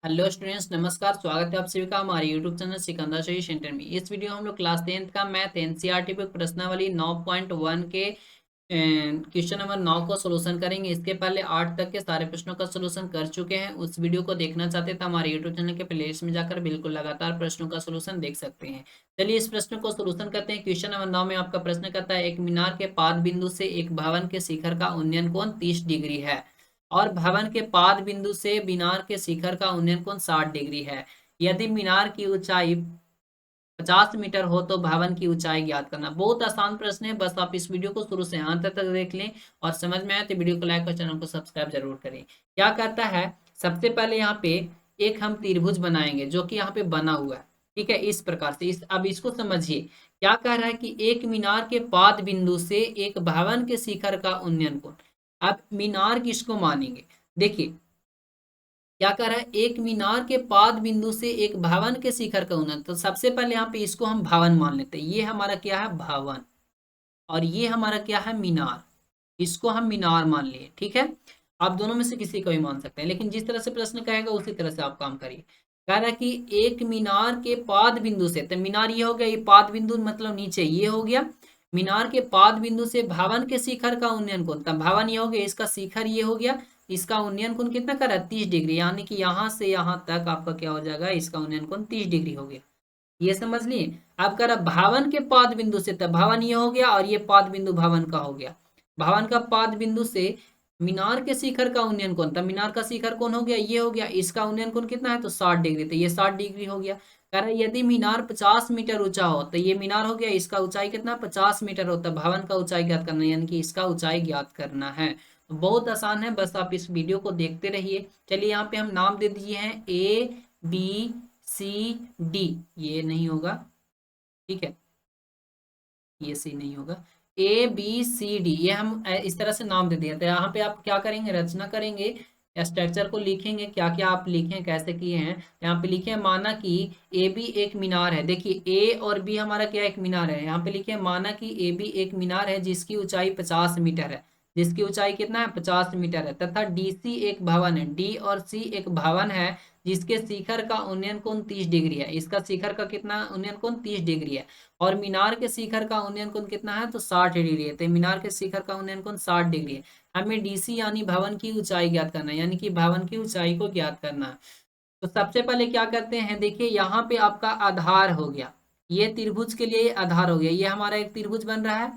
Hello students, नमस्कार। स्वागत है आप सभी का हमारे यूट्यूब चैनल सिकंदर सही सेंटर में। इस वीडियो में हम लोग क्लास 10th का मैथ एनसीईआरटी पे प्रश्नावली 9.1 के क्वेश्चन नंबर 9 को सोल्यूशन करेंगे। इसके पहले 8 तक के सारे प्रश्नों का सोल्यूशन कर चुके हैं। उस वीडियो को देखना चाहते हैं तो हमारे यूट्यूब चैनल के प्लेलिस्ट में जाकर बिल्कुल लगातार प्रश्नों का सोल्यूशन देख सकते हैं। चलिए इस प्रश्न को सोल्यूशन करते हैं। क्वेश्चन नंबर 9 में आपका प्रश्न कहता है, एक मीनार के पाद बिंदु से एक भवन के शिखर का उन्नयन कोण 30 डिग्री है और भवन के पाद बिंदु से मीनार के शिखर का उन्नयन कोण 60 डिग्री है। यदि मीनार की ऊंचाई 50 मीटर हो तो भवन की ऊंचाई ज्ञात करना। बहुत आसान प्रश्न है, बस आप इस वीडियो को शुरू से अंत तक देख लें और समझ में आए तो वीडियो को लाइक और चैनल को सब्सक्राइब जरूर करें। क्या कहता है, सबसे पहले यहाँ पे एक हम त्रिभुज बनाएंगे जो कि यहाँ पे बना हुआ है। ठीक है, इस प्रकार से अब इसको समझिए। क्या कह रहा है कि एक मीनार के पाद बिंदु से एक भवन के शिखर का उन्नयन कोण। अब मीनार किसको मानेंगे, देखिए क्या कर रहा है, एक मीनार के पाद बिंदु से एक भवन के शिखर का उन्नयन। तो सबसे पहले यहाँ पे इसको हम भवन मान लेते हैं। ये हमारा क्या है, भवन, और ये हमारा क्या है, मीनार। इसको हम मीनार मान लिए। ठीक है, आप दोनों में से किसी को भी मान सकते हैं, लेकिन जिस तरह से प्रश्न कहेगा उसी तरह से आप काम करिए। कह रहा है कि एक मीनार के पाद बिंदु से, तो मीनार ये हो गया, ये पाद बिंदु मतलब नीचे ये हो गया। मीनार के पाद बिंदु से भवन के शिखर का उन्नयन कोण, तब भवन ये हो गया, इसका शिखर ये हो गया। इसका उन्नयन कोण कितना कर रहा है, 30 डिग्री, यानी कि यहाँ से यहाँ तक आपका क्या हो जाएगा, इसका उन्नयन कोण 30 डिग्री हो गया। ये समझ लिए। अब कर भवन के पाद बिंदु से, तब भवन ये हो गया और ये पाद बिंदु भवन का हो गया। भवन का पाद बिंदु से मीनार के शिखर का उन्नयन कोण, तब मीनार का शिखर कौन हो गया, ये हो गया। इसका उन्नयन कोण कितना है, तो 60 डिग्री, तो ये 60 डिग्री हो गया। कह रहा है यदि मीनार 50 मीटर ऊंचा हो, तो ये मीनार हो गया, इसका ऊंचाई कितना 50 मीटर हो, तब भवन का ऊंचाई ज्ञात करना है, यानी कि इसका ऊंचाई ज्ञात करना है। तो बहुत आसान है, बस आप इस वीडियो को देखते रहिए। चलिए यहाँ पे हम नाम दे दिए हैं ABCD। ये नहीं होगा, ठीक है, ये सी नहीं होगा। ABCD ये हम इस तरह से नाम दे दिया। तो यहाँ पे आप क्या करेंगे, रचना करेंगे, स्ट्रक्चर को लिखेंगे, क्या क्या आप लिखें, कैसे किए हैं। यहाँ पे लिखे माना कि AB एक मीनार है। देखिए A और B हमारा क्या एक मीनार है। यहाँ पे लिखे माना कि AB एक मीनार है जिसकी ऊंचाई 50 मीटर है। जिसकी ऊंचाई कितना है, 50 मीटर है। तथा DC एक भवन है, D और C एक भवन है जिसके शिखर का उन्नयन कोण 30 डिग्री है। इसका शिखर का कितना उन्नयन कोण 30 डिग्री है। और मीनार के शिखर का उन्नयन कोण कितना है, तो 60 डिग्री है। तो मीनार के शिखर का उन्नयन कोण 60 डिग्री है। हमें डीसी यानी भवन की ऊंचाई ज्ञात करना है, यानी कि भवन की ऊंचाई को ज्ञात करना है। तो सबसे पहले क्या करते हैं, देखिए यहाँ पे आपका आधार हो गया। ये त्रिभुज के लिए आधार हो गया। ये हमारा एक त्रिभुज बन रहा है,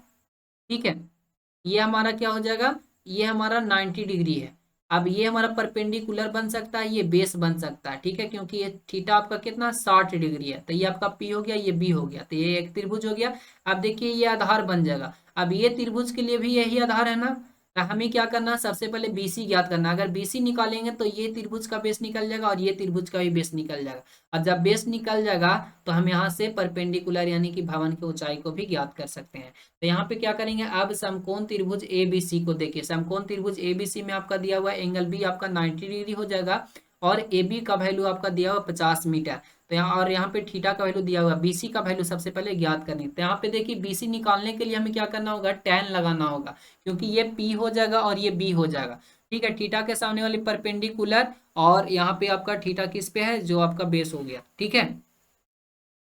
ठीक है। ये हमारा क्या हो जाएगा, ये हमारा 90 डिग्री है। अब ये हमारा परपेंडिकुलर बन सकता है, ये बेस बन सकता है, ठीक है, क्योंकि ये थीटा आपका कितना 60 डिग्री है। तो ये आपका पी हो गया, ये बी हो गया, तो ये एक त्रिभुज हो गया। अब देखिए ये आधार बन जाएगा। अब ये त्रिभुज के लिए भी यही आधार है ना। तो हमें क्या करना है, सबसे पहले बीसी ज्ञात करना। अगर बीसी निकालेंगे तो ये त्रिभुज का बेस निकल जाएगा और ये त्रिभुज का भी बेस निकल जाएगा। और जब बेस निकल जाएगा तो हम यहाँ से परपेंडिकुलर यानी कि भवन की ऊंचाई को भी ज्ञात कर सकते हैं। तो यहाँ पे क्या करेंगे, अब समकोण त्रिभुज ABC को देखिए। समकोण त्रिभुज ABC में आपका दिया हुआ है एंगल बी आपका 90 डिग्री हो जाएगा और AB का वैल्यू आपका दिया हुआ 50 मीटर। तो यहाँ और यहाँ पे थीटा का वैल्यू दिया हुआ है। BC का वैल्यू सबसे पहले ज्ञात करनी। तो यहाँ पे देखिए BC निकालने के लिए हमें क्या करना होगा, tan लगाना होगा, क्योंकि ये P हो जाएगा और ये B हो जाएगा। ठीक है, थीटा के सामने वाली परपेंडिकुलर, और यहाँ पे आपका थीटा किस पे है, जो आपका बेस हो गया। ठीक है,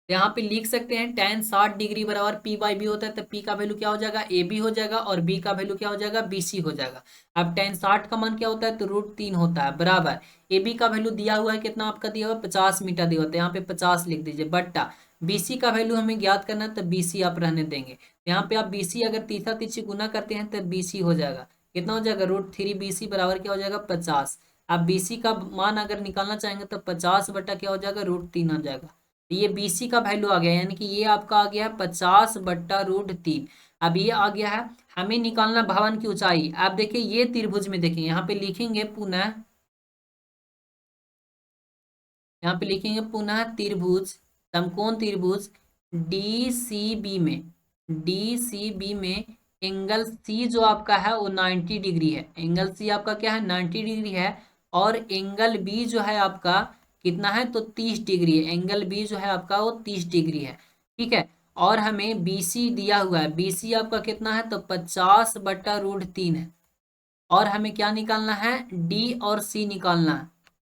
तो यहाँ पे लिख सकते हैं tan 60 डिग्री बराबर P/B होता है। तो P का वैल्यू क्या हो जाएगा, AB हो जाएगा, और B का वैल्यू क्या हो जाएगा, BC हो जाएगा। अब tan 60 का मान क्या होता है, तो √3 होता है, बराबर AB का वैल्यू दिया हुआ है, कितना आपका दिया हुआ है 50 मीटर दिया होता है। यहाँ पे 50 लिख दीजिए, बट्टा BC का वैल्यू हमें ज्ञात करना है, तो BC आप रहने देंगे। यहाँ पे आप BC अगर तीसरा तीसरी गुना करते हैं तो BC हो जाएगा, कितना हो जाएगा, √3 BC बराबर क्या हो जाएगा, 50। आप BC का मान अगर निकालना चाहेंगे तो 50 बट्टा क्या हो जाएगा, √3 आ जाएगा। ये BC का वैल्यू आ गया, यानी कि ये आपका आ गया है 50 बट्टा √3। अब ये आ गया है, हमें निकालना भवन की ऊंचाई। आप देखिए ये त्रिभुज में देखिए, यहाँ पे लिखेंगे पुनः, यहाँ पे लिखेंगे पुनः त्रिभुज, समकोण त्रिभुज DCB में, DCB में एंगल C जो आपका है वो 90 डिग्री है। एंगल C आपका क्या है, 90 डिग्री है। और एंगल B जो है आपका कितना है, तो 30 डिग्री है। एंगल B जो है आपका वो 30 डिग्री है, ठीक है। और हमें BC दिया हुआ है, BC आपका कितना है, तो 50 बट्टा √3 है। और हमें क्या निकालना है, D और C निकालना है।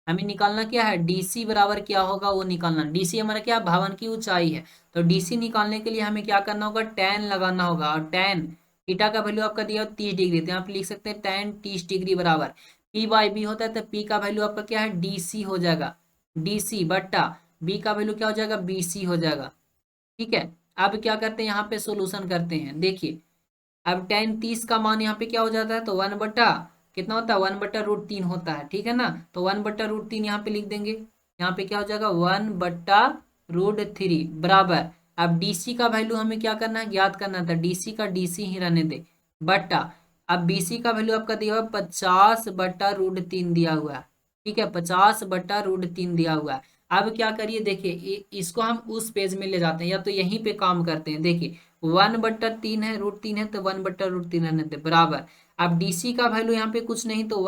हमें निकालना क्या है, डीसी बराबर क्या होगा वो निकालना। डीसी हमारा क्या, भवन की ऊंचाई है। तो डीसी निकालने के लिए हमें क्या करना होगा, tan लगाना होगा। और tan थीटा का वैल्यू आपका दिया 30 डिग्री, तो यहाँ पे लिख सकते हैं tan 30 डिग्री बराबर P बाई बी होता है। तो P का वैल्यू आपका क्या है, डीसी हो जाएगा। डीसी बट्टा B का वैल्यू क्या हो जाएगा, बीसी हो जाएगा। ठीक है। अब क्या करते हैं, यहाँ पे सोल्यूशन करते हैं। देखिए अब tan 30 का मान यहाँ पे क्या हो जाता है, तो 1 बट्टा कितना होता है, 1/√3 होता है। ठीक है ना, तो 1/√3 यहाँ पे लिख देंगे। यहाँ पे क्या हो जाएगा, 1/√3 बराबर। अब डीसी का वैल्यू हमें क्या करना है, ज्ञात करना था। डीसी का डीसी ही रहने दे, बट्टा अब बीसी का वैल्यू आपका दिया हुआ है 50/√3 दिया हुआ है। ठीक है, 50/√3 दिया हुआ है। अब क्या करिए, देखिए इसको हम उस पेज में ले जाते हैं, या तो यहीं पे काम करते हैं। देखिए 1/3 है, √3 है, तो 1/√3 रहने दे बराबर। अब डीसी का वैल्यू यहाँ पे कुछ नहीं, तो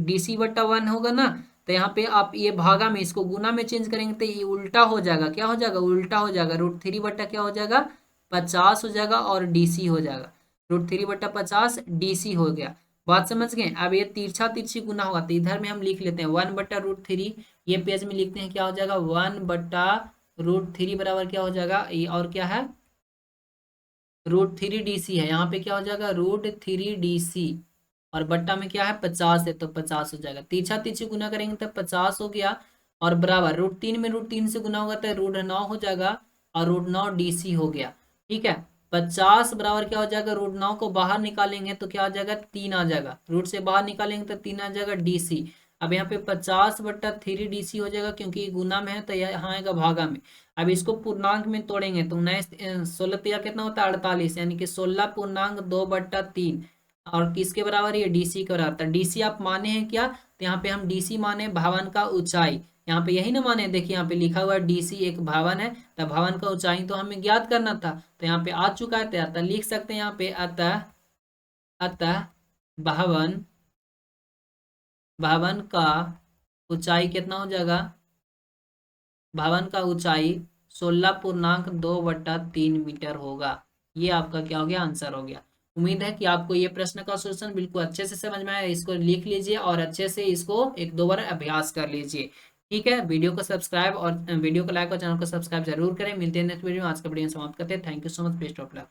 डीसी बट्टा 1 होगा ना। तो यहाँ पे आप ये भागा में इसको गुना में चेंज करेंगे तो ये उल्टा हो जाएगा। क्या हो जाएगा, उल्टा हो जाएगा। √3 बट्टा क्या हो जाएगा, 50 हो जाएगा, और डीसी हो जाएगा। √3/50 डीसी हो गया। बात समझ गए। अब ये तिरछा तिरछी गुना होगा, तो इधर में हम लिख लेते हैं 1/√3। ये पेज में लिखते हैं, क्या हो जाएगा, 1/√3 बराबर क्या हो जाएगा, ये और क्या है, √3 DC है। यहाँ पे क्या हो जाएगा, √3 DC, और बट्टा में क्या है 50 है, तो 50 हो जाएगा। तिरछा तिरछी गुना करेंगे तो 50 हो गया, और बराबर √3 में √3 से गुना होगा तो √9 हो जाएगा, और √9 DC हो गया। ठीक है, 50 बराबर क्या हो जाएगा, √9 को बाहर निकालेंगे तो क्या हो जाएगा, 3 आ जाएगा। रूट से बाहर निकालेंगे तो 3 आ जाएगा DC। अब यहाँ पे 50/3 DC हो जाएगा, क्योंकि गुना में है तो यहाँ आएगा भागा में। अब इसको पूर्णांक में तोड़ेंगे तो 16 कितना होता है, 48, यानी कि 16.2/3। और किसके बराबर, ये डीसी के बराबर। डीसी आप माने हैं क्या, तो यहाँ पे हम डीसी माने भवन का ऊंचाई। यहाँ पे यही ना माने, देखिए यहाँ पे लिखा हुआ है डीसी एक भवन है, तो भवन का ऊंचाई तो हमें ज्ञात करना था। तो यहाँ पे आ चुका है, तो अतः लिख सकते हैं यहाँ पे, अतः अतः भवन भवन का ऊंचाई कितना हो जाएगा, भवन का ऊंचाई 16.2/3 मीटर होगा। ये आपका क्या हो गया, आंसर हो गया। उम्मीद है कि आपको ये प्रश्न का सॉल्यूशन बिल्कुल अच्छे से समझ में आया। इसको लिख लीजिए और अच्छे से इसको एक दो बार अभ्यास कर लीजिए। ठीक है, वीडियो को सब्सक्राइब और वीडियो को लाइक और चैनल को सब्सक्राइब जरूर करें। मिलते हैं नेक्स्ट वीडियो में। आज का वीडियो समाप्त करते हैं। Thank you so much, best of luck.